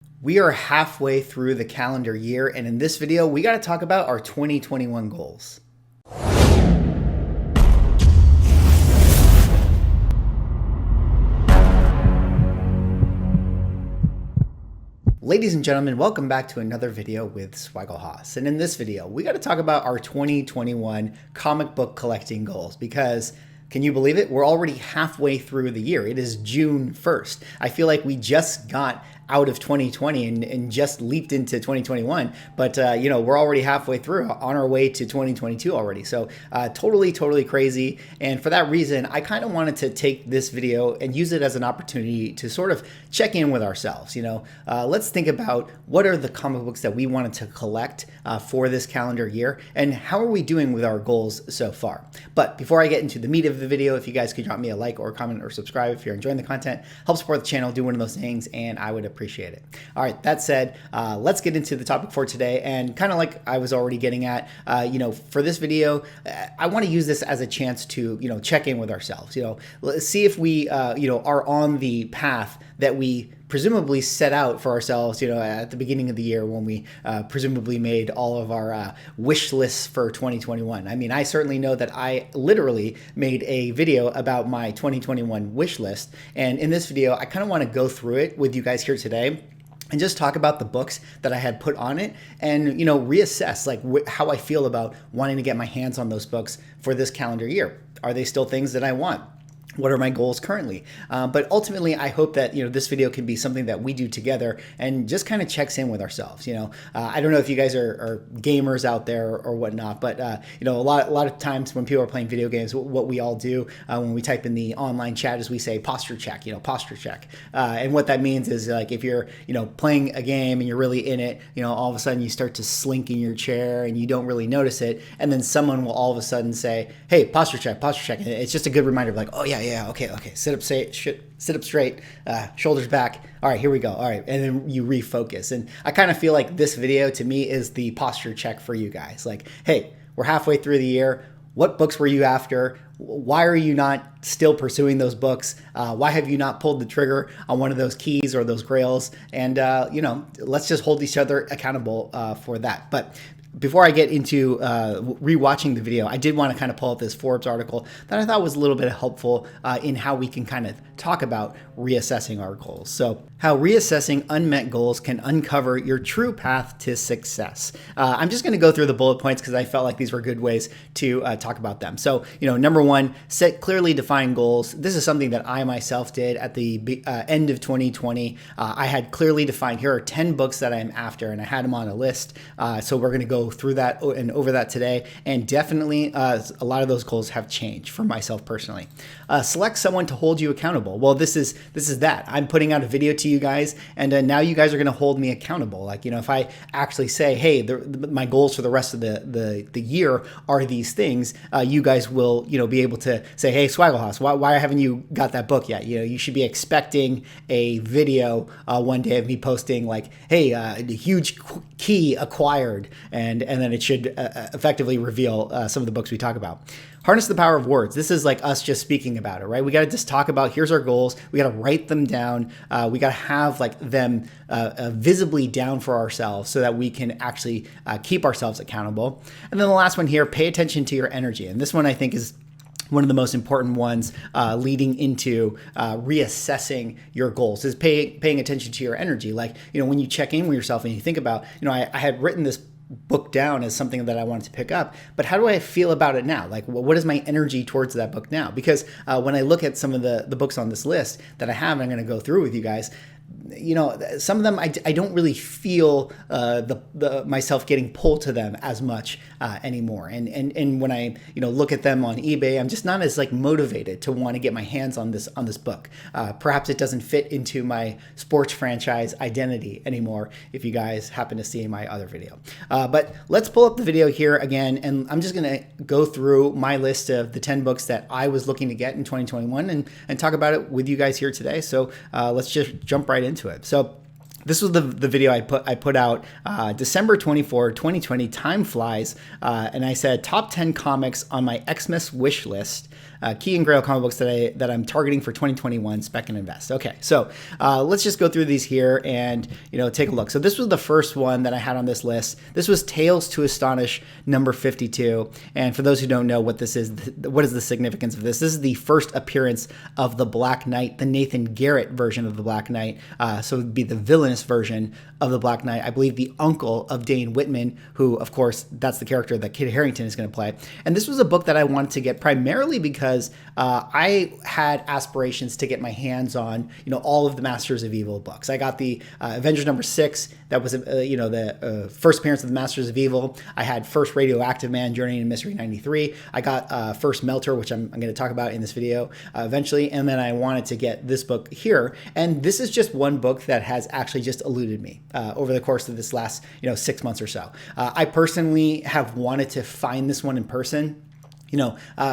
We are halfway through the calendar year, and in this video, we got to talk about our 2021 goals. Ladies and gentlemen, welcome back to another video with Swaggle. And in this video, we got to talk about our 2021 comic book collecting goals because can you believe it? We're already halfway through the year. It is June 1st. I feel like we just got out of 2020 and just leaped into 2021. But, we're already halfway through, on our way to 2022 already. So totally crazy. And for that reason, I kind of wanted to take this video and use it as an opportunity to sort of check in with ourselves. Let's think about what are the comic books that we wanted to collect for this calendar year and how are we doing with our goals so far. But before I get into the meat of the video, if you guys could drop me a like or comment or subscribe if you're enjoying the content, help support the channel, do one of those things, and I would appreciate it. All right, that said, let's get into the topic for today. And kind of like I was already getting at, for this video, I want to use this as a chance to, check in with ourselves. Let's see if we, are on the path that we presumably set out for ourselves, at the beginning of the year when we presumably made all of our wish lists for 2021. I mean, I certainly know that I literally made a video about my 2021 wish list. And in this video, I kind of want to go through it with you guys here today and just talk about the books that I had put on it and, reassess how I feel about wanting to get my hands on those books for this calendar year. Are they still things that I want? What are my goals currently? But ultimately, I hope that this video can be something that we do together and just kind of checks in with ourselves. I don't know if you guys are gamers out there or whatnot, but a lot of times when people are playing video games, what we all do when we type in the online chat is we say posture check. Posture check, and what that means is if you're playing a game and you're really in it, all of a sudden you start to slink in your chair and you don't really notice it, and then someone will all of a sudden say, "Hey, posture check," and it's just a good reminder of oh yeah, okay, sit up straight, shoulders back. All right, here we go. All right, and then you refocus. And I kind of feel like this video to me is the posture check for you guys. Hey, we're halfway through the year. What books were you after? Why are you not still pursuing those books? Why have you not pulled the trigger on one of those keys or those grails? And, let's just hold each other accountable for that. But before I get into rewatching the video, I did want to kind of pull up this Forbes article that I thought was a little bit helpful in how we can kind of talk about reassessing our goals. So how reassessing unmet goals can uncover your true path to success. I'm just going to go through the bullet points because I felt like these were good ways to talk about them. So, number one, set clearly defined goals. This is something that I myself did at the end of 2020. I had clearly defined, here are 10 books that I'm after, and I had them on a list. So we're going to go through that and over that today. And definitely a lot of those goals have changed for myself personally. Select someone to hold you accountable. Well, this is that. I'm putting out a video to you guys, and now you guys are going to hold me accountable. If I actually say, hey, my goals for the rest of the year are these things, you guys will, be able to say, hey, Swaggle, why haven't you got that book yet? You should be expecting a video one day of me posting hey, the huge key acquired, and then it should effectively reveal some of the books we talk about. Harness the power of words. This is us just speaking about it, right? We got to just talk about, here's our goals. We got to write them down. We got to have them visibly down for ourselves so that we can actually keep ourselves accountable. And then the last one here, pay attention to your energy. And this one I think is one of the most important ones leading into reassessing your goals is paying attention to your energy. When you check in with yourself and you think about, I had written this book down as something that I wanted to pick up, but how do I feel about it now? What is my energy towards that book now? Because when I look at some of the books on this list that I have, and I'm going to go through with you guys, some of them I don't really feel myself getting pulled to them as much anymore. And when I look at them on eBay, I'm just not as motivated to want to get my hands on this book. Perhaps it doesn't fit into my sports franchise identity anymore. If you guys happen to see my other video, but let's pull up the video here again, and I'm just going to go through my list of the 10 books that I was looking to get in 2021 and talk about it with you guys here today. So let's just jump right into it. So this was the video I put out December 24, 2020. Time flies, and I said top 10 comics on my Xmas wish list key and grail comic books that I'm targeting for 2021 Spec and Invest. Okay, so let's just go through these here and take a look. So this was the first one that I had on this list. This was Tales to Astonish number 52. And for those who don't know what this is, what is the significance of this? This is the first appearance of the Black Knight, the Nathan Garrett version of the Black Knight. So it would be the villainous version of the Black Knight. I believe the uncle of Dane Whitman, who, of course, that's the character that Kit Harington is going to play. And this was a book that I wanted to get primarily because I had aspirations to get my hands on, all of the Masters of Evil books. I got the Avengers number 6. That was, the first appearance of the Masters of Evil. I had first Radioactive Man, Journey in Mystery 93. I got first Melter, which I'm going to talk about in this video eventually. And then I wanted to get this book here. And this is just one book that has actually just eluded me over the course of this last, 6 months or so. I personally have wanted to find this one in person.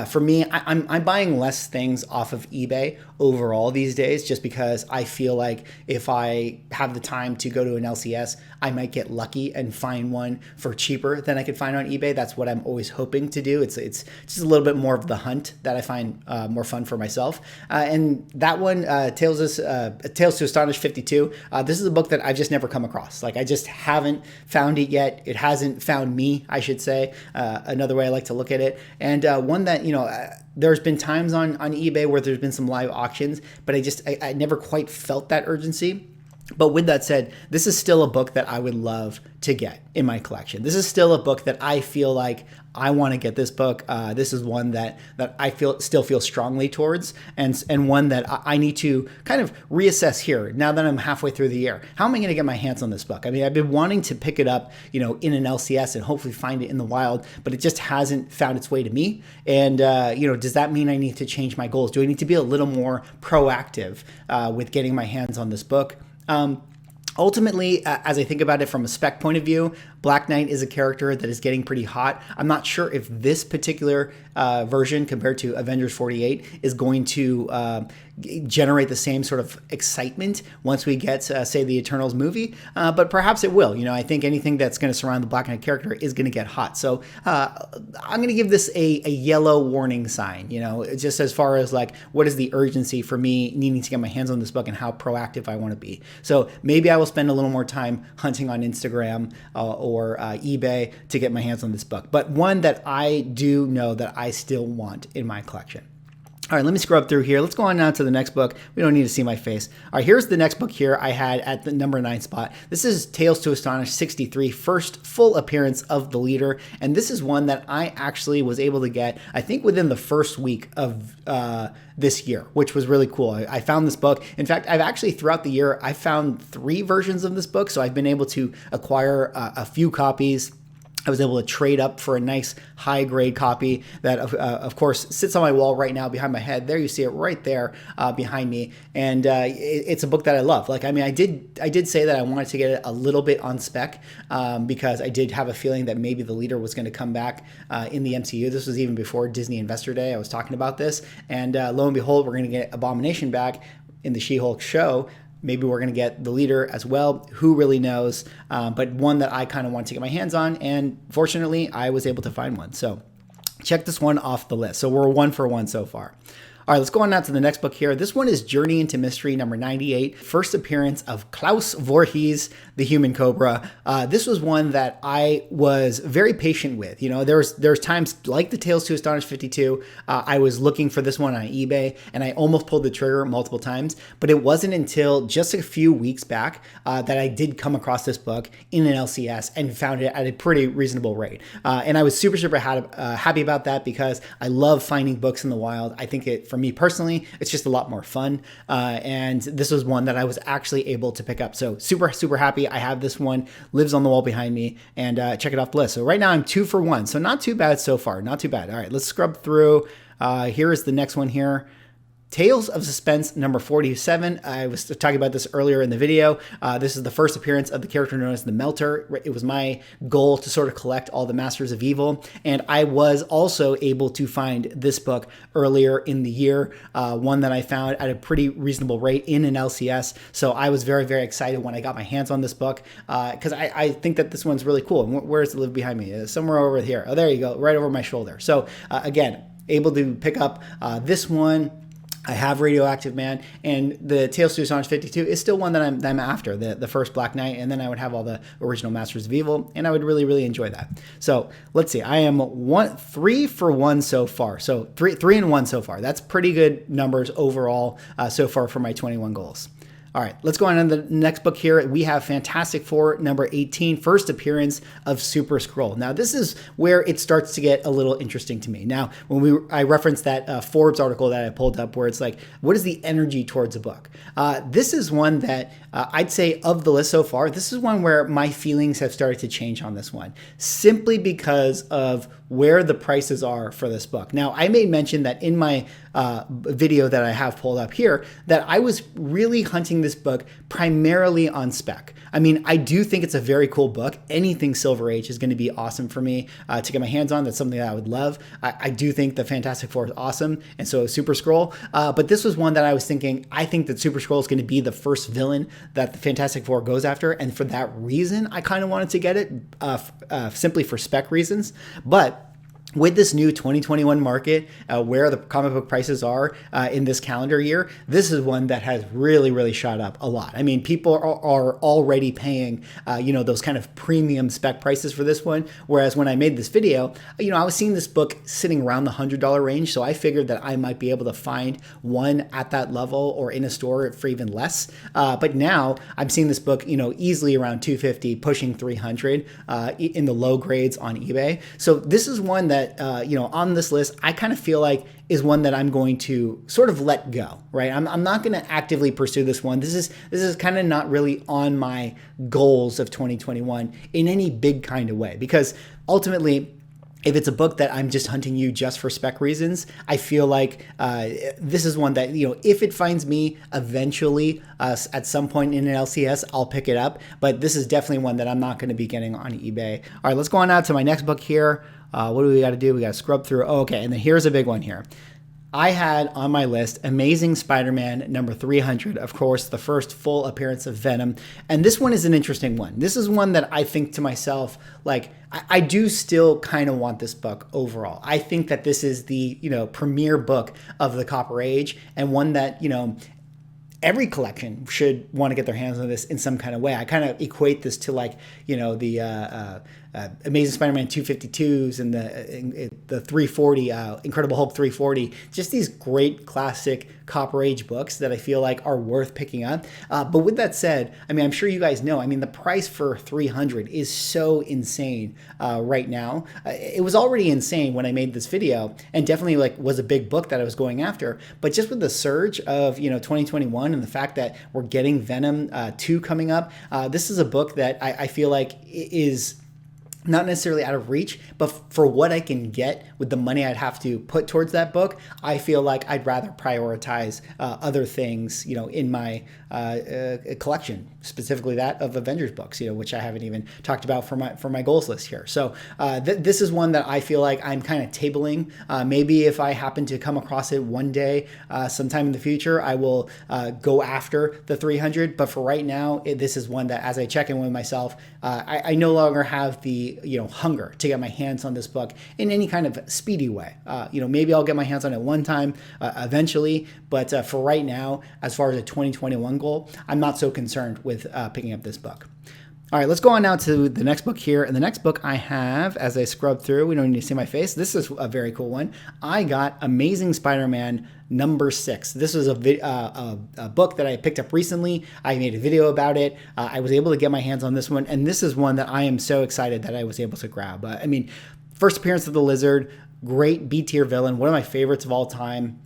For me, I'm buying less things off of eBay overall these days, just because I feel like if I have the time to go to an LCS, I might get lucky and find one for cheaper than I could find on eBay. That's what I'm always hoping to do. It's just a little bit more of the hunt that I find more fun for myself. And that one, Tales to Astonish 52. This is a book that I've just never come across. Like, I just haven't found it yet. It hasn't found me, I should say. Another way I like to look at it. And one that, there's been times on eBay where there's been some live auctions, but I never quite felt that urgency. But with that said, this is still a book that I would love to get in my collection. This is still a book that I feel like I want to get this book. This is one that I still feel strongly towards, and one that I need to kind of reassess here now that I'm halfway through the year. How am I going to get my hands on this book? I mean, I've been wanting to pick it up, in an LCS and hopefully find it in the wild, but it just hasn't found its way to me. And, does that mean I need to change my goals? Do I need to be a little more proactive with getting my hands on this book? Ultimately, as I think about it from a Spec point of view, Black Knight is a character that is getting pretty hot. I'm not sure if this particular version compared to Avengers 48 is going to generate the same sort of excitement once we get, say, the Eternals movie, but perhaps it will. I think anything that's going to surround the Black Knight character is going to get hot. So I'm going to give this a yellow warning sign, just as far as like, what is the urgency for me needing to get my hands on this book and how proactive I want to be. So maybe I will spend a little more time hunting on Instagram or eBay to get my hands on this book, but one that I do know that I still want in my collection. All right, let me scrub through here. Let's go on now to the next book. We don't need to see my face. All right, here's the next book here I had at the number 9 spot. This is Tales to Astonish 63, first full appearance of the leader. And this is one that I actually was able to get, I think, within the first week of this year, which was really cool. I found this book. In fact, I've actually, throughout the year, I found 3 versions of this book. So I've been able to acquire a few copies. I was able to trade up for a nice high-grade copy that, of course, sits on my wall right now behind my head. There you see it right there behind me, and it's a book that I love. Like, I mean, I did say that I wanted to get it a little bit on spec because I did have a feeling that maybe the leader was going to come back in the MCU. This was even before Disney Investor Day. I was talking about this, and lo and behold, we're going to get Abomination back in the She-Hulk show. Maybe we're going to get the leader as well. Who really knows? But one that I kind of want to get my hands on. And fortunately, I was able to find one. So check this one off the list. So we're 1 for 1 so far. All right, let's go on now to the next book here. This one is Journey into Mystery number 98, first appearance of Klaus Voorhees, the Human Cobra. This was one that I was very patient with. There's times like the Tales to Astonish 52, I was looking for this one on eBay, and I almost pulled the trigger multiple times, but it wasn't until just a few weeks back that I did come across this book in an LCS and found it at a pretty reasonable rate. And I was super happy about that because I love finding books in the wild. I think for me personally, it's just a lot more fun. And this was one that I was actually able to pick up. So super happy. I have this one, lives on the wall behind me, and check it off the list. So right now I'm 2 for 1. So not too bad so far. Not too bad. All right, let's scrub through. Here is the next one here. Tales of Suspense number 47. I was talking about this earlier in the video. This is the first appearance of the character known as the Melter. It was my goal to sort of collect all the Masters of Evil, and I was also able to find this book earlier in the year, one that I found at a pretty reasonable rate in an LCS. So I was very excited when I got my hands on this book because I think that this one's really cool. And where does it live behind me? Somewhere over here. Oh, there you go, right over my shoulder. So again, able to pick up this one. I have Radioactive Man, and the Tales to Astonish 52 is still one that I'm after, the first Black Knight, and then I would have all the original Masters of Evil, and I would really, really enjoy that. So let's see, I am 3 for 1 so far. So 3 and 1 so far. That's pretty good numbers overall so far for my 21 goals. All right, let's go on to the next book here. We have Fantastic Four, number 18, first appearance of Super Skrull. Now, this is where it starts to get a little interesting to me. Now, when I referenced that Forbes article that I pulled up where it's like, what is the energy towards a book? This is one that I'd say of the list so far, this is one where my feelings have started to change on this one, simply because of where the prices are for this book. Now, I made mention that in my video that I have pulled up here, that I was really hunting this book primarily on Spec. I mean, I do think it's a very cool book. Anything Silver Age is going to be awesome for me to get my hands on. That's something that I would love. I do think the Fantastic Four is awesome, and so is Super Skrull. But this was one that I was thinking, I think that Super Skrull is going to be the first villain that the Fantastic Four goes after, and for that reason, I kind of wanted to get it, simply for Spec reasons. But with this new 2021 market, where the comic book prices are in this calendar year, this is one that has really, really shot up a lot. I mean, people are already paying, those kind of premium Spec prices for this one. Whereas when I made this video, I was seeing this book sitting around the $100 range. So I figured that I might be able to find one at that level or in a store for even less. But now I'm seeing this book, easily around $250, pushing $300 in the low grades on eBay. So this is one that on this list, I kind of feel like is one that I'm going to sort of let go, right? I'm not going to actively pursue this one. This is kind of not really on my goals of 2021 in any big kind of way, because ultimately, if it's a book that I'm just hunting you just for Spec reasons, I feel like this is one that, if it finds me eventually at some point in an LCS, I'll pick it up. But this is definitely one that I'm not going to be getting on eBay. All right, let's go on out to my next book here. What do we got to do? We got to scrub through. Oh, okay, and then here's a big one here. I had on my list Amazing Spider-Man number 300, of course, the first full appearance of Venom. And this one is an interesting one. This is one that I think to myself, like, I do still kind of want this book overall. I think that this is the, premier book of the Copper Age, and one that, every collection should want to get their hands on this in some kind of way. I kind of equate this to like, the Amazing Spider-Man 252s and the 340, Incredible Hulk 340, just these great classic Copper Age books that I feel like are worth picking up. But with that said, I mean, I'm sure you guys know, I mean, the price for 300 is so insane right now. It was already insane when I made this video, and definitely like was a big book that I was going after. But just with the surge of 2021 and the fact that we're getting Venom 2 coming up, this is a book that I feel like is not necessarily out of reach, but for what I can get with the money I'd have to put towards that book, I feel like I'd rather prioritize other things, in my collection, specifically that of Avengers books, which I haven't even talked about for my goals list here. So this is one that I feel like I'm kind of tabling. Maybe if I happen to come across it one day, sometime in the future, I will go after the 300. But for right now, this is one that, as I check in with myself, I no longer have the hunger to get my hands on this book in any kind of speedy way. Maybe I'll get my hands on it one time eventually, but for right now, as far as a 2021 goal, I'm not so concerned with picking up this book. All right, let's go on now to the next book here. And the next book I have, as I scrub through, we don't need to see my face. This is a very cool one. I got Amazing Spider-Man number 6. This was a book that I picked up recently. I made a video about it. I was able to get my hands on this one. And this is one that I am so excited that I was able to grab. I mean, first appearance of the Lizard, great B-tier villain, one of my favorites of all time.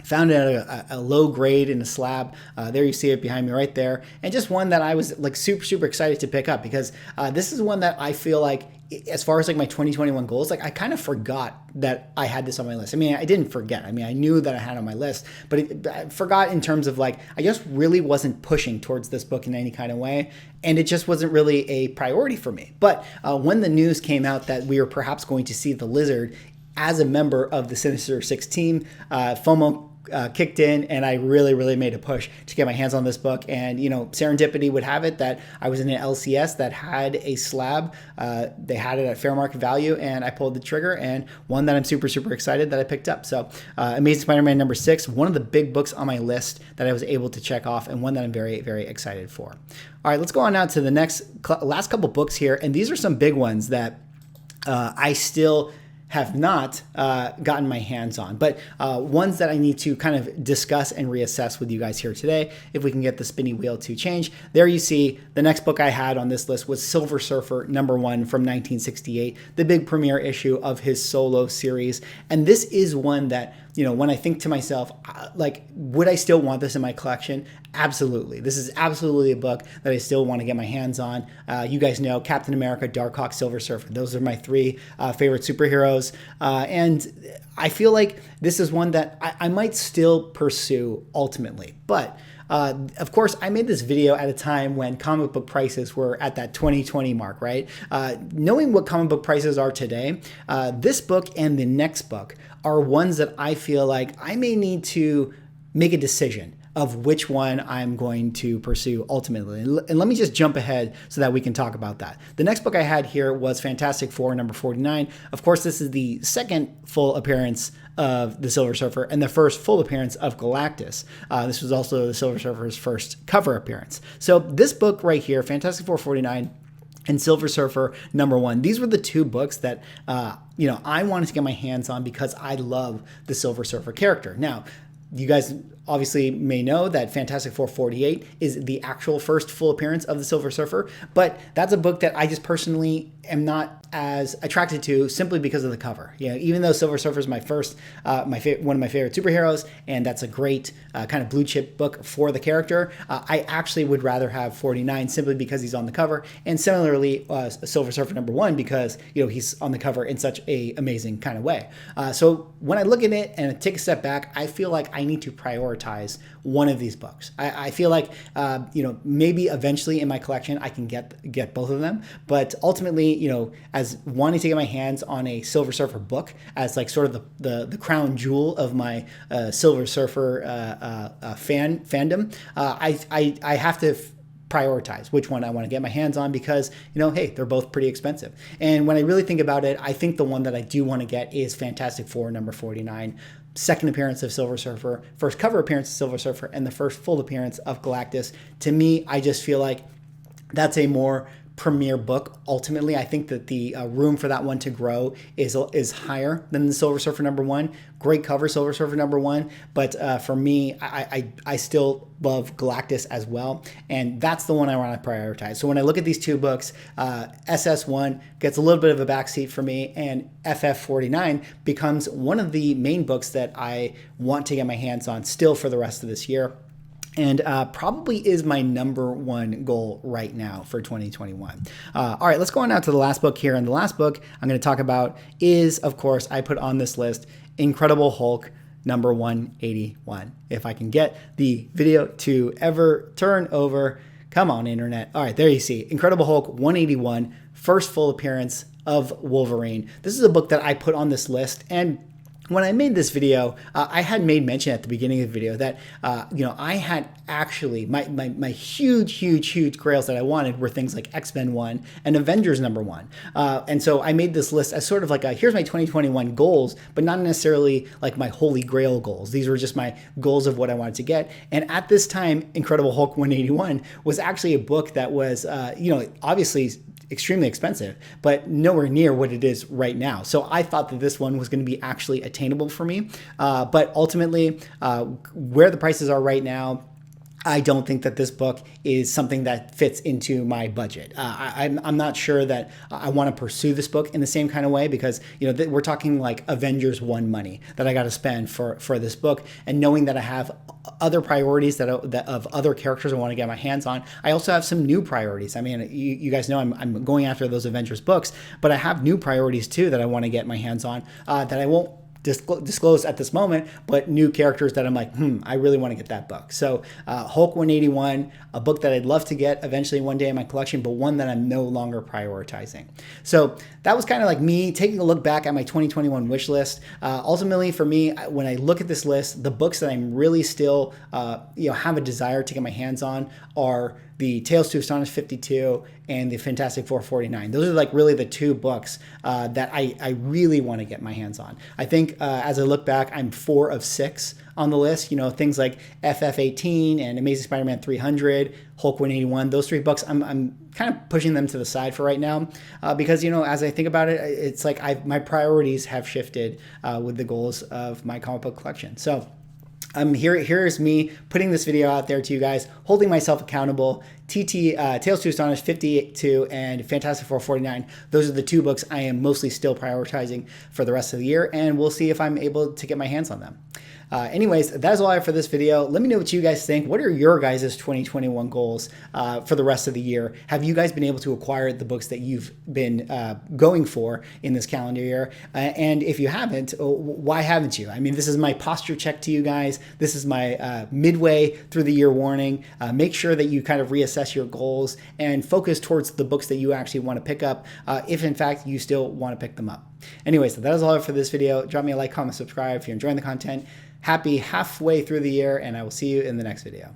Found it at a low grade in a slab. There you see it behind me right there. And just one that I was like super, super excited to pick up, because this is one that I feel like, as far as like my 2021 goals, like I kind of forgot that I had this on my list. I mean, I didn't forget. I mean, I knew that I had it on my list, but I forgot in terms of like, I just really wasn't pushing towards this book in any kind of way. And it just wasn't really a priority for me. But when the news came out that we were perhaps going to see the Lizard as a member of the Sinister Six team, FOMO kicked in, and I really made a push to get my hands on this book. And serendipity would have it that I was in an LCS that had a slab. They had it at fair market value, and I pulled the trigger, and one that I'm super excited that I picked up. So Amazing Spider-Man number 6, one of the big books on my list that I was able to check off, and one that I'm very excited for. All right, let's go on now to the last couple books here, and these are some big ones that I still have not gotten my hands on, but ones that I need to kind of discuss and reassess with you guys here today. If we can get the spinny wheel to change. There you see the next book I had on this list was Silver Surfer number 1 from 1968, the big premiere issue of his solo series. And this is one that, when I think to myself, like, would I still want this in my collection? Absolutely. This is absolutely a book that I still want to get my hands on. You guys know Captain America, Darkhawk, Silver Surfer. Those are my 3 favorite superheroes. And I feel like this is one that I might still pursue ultimately. But of course, I made this video at a time when comic book prices were at that 2020 mark, right? Knowing what comic book prices are today, this book and the next book are ones that I feel like I may need to make a decision of which one I'm going to pursue ultimately. And let me just jump ahead so that we can talk about that. The next book I had here was Fantastic Four number 49. Of course, this is the second full appearance of the Silver Surfer and the first full appearance of Galactus. This was also the Silver Surfer's first cover appearance. So this book right here, Fantastic Four 49, and Silver Surfer number 1. These were the 2 books that I wanted to get my hands on because I love the Silver Surfer character. Now, you guys obviously may know that Fantastic Four 48 is the actual first full appearance of the Silver Surfer, but that's a book that I just personally am not as attracted to simply because of the cover. Even though Silver Surfer is my first, one of my favorite superheroes, and that's a great kind of blue chip book for the character, I actually would rather have 49 simply because he's on the cover, and similarly Silver Surfer number 1 because he's on the cover in such a amazing kind of way. So when I look at it and take a step back, I feel like I need to prioritize one of these books. I feel like maybe eventually in my collection I can get both of them, but ultimately as wanting to get my hands on a Silver Surfer book as like sort of the crown jewel of my Silver Surfer fandom, I have to prioritize which one I want to get my hands on because, hey, they're both pretty expensive. And when I really think about it, I think the one that I do want to get is Fantastic Four number 49, second appearance of Silver Surfer, first cover appearance of Silver Surfer, and the first full appearance of Galactus. To me, I just feel like that's a more premier book. Ultimately, I think that the room for that one to grow is higher than the Silver Surfer number 1. Great cover, Silver Surfer number 1, but for me, I still love Galactus as well, and that's the one I want to prioritize. So when I look at these 2 books, SS1 gets a little bit of a backseat for me, and FF49 becomes one of the main books that I want to get my hands on still for the rest of this year. And probably is my number 1 goal right now for 2021. All right, let's go on now to the last book here. And the last book I'm going to talk about is, of course, I put on this list, Incredible Hulk number 181. If I can get the video to ever turn over. Come on, internet. All right, there you see. Incredible Hulk 181, first full appearance of Wolverine. This is a book that I put on this list, and when I made this video, I had made mention at the beginning of the video that, I had actually, my huge grails that I wanted were things like X-Men 1 and Avengers number 1. And so I made this list as sort of like here's my 2021 goals, but not necessarily like my holy grail goals. These were just my goals of what I wanted to get. And at this time, Incredible Hulk 181 was actually a book that was, obviously extremely expensive, but nowhere near what it is right now. So I thought that this one was going to be actually attainable for me. But ultimately, where the prices are right now, I don't think that this book is something that fits into my budget. I'm not sure that I want to pursue this book in the same kind of way because, we're talking like Avengers 1 money that I got to spend for this book. And knowing that I have other priorities that of other characters I want to get my hands on, I also have some new priorities. I mean, you guys know I'm going after those Avengers books, but I have new priorities too that I want to get my hands on that I won't disclose at this moment, but new characters that I'm like, I really want to get that book. So Hulk 181, a book that I'd love to get eventually one day in my collection, but one that I'm no longer prioritizing. So that was kind of like me taking a look back at my 2021 wish list. Ultimately for me, when I look at this list, the books that I'm really still have a desire to get my hands on are the Tales to Astonish 52 and the Fantastic Four 49. Those are like really the two books that I really want to get my hands on. I think as I look back, I'm 4 of 6 on the list. You know, things like FF18 and Amazing Spider-Man 300, Hulk 181, those 3 books, I'm kind of pushing them to the side for right now because, you know, as I think about it, it's like my priorities have shifted with the goals of my comic book collection. So here's me putting this video out there to you guys, holding myself accountable. Tales to Astonish 52 and Fantastic Four 49. Those are the 2 books I am mostly still prioritizing for the rest of the year, and we'll see if I'm able to get my hands on them. Anyways, that is all I have for this video. Let me know what you guys think. What are your guys' 2021 goals for the rest of the year? Have you guys been able to acquire the books that you've been going for in this calendar year? And if you haven't, why haven't you? I mean, this is my posture check to you guys. This is my midway through the year warning. Make sure that you kind of reassess your goals and focus towards the books that you actually want to pick up if in fact you still want to pick them up. Anyways, that is all I have for this video. Drop me a like, comment, subscribe if you're enjoying the content. Happy halfway through the year, and I will see you in the next video.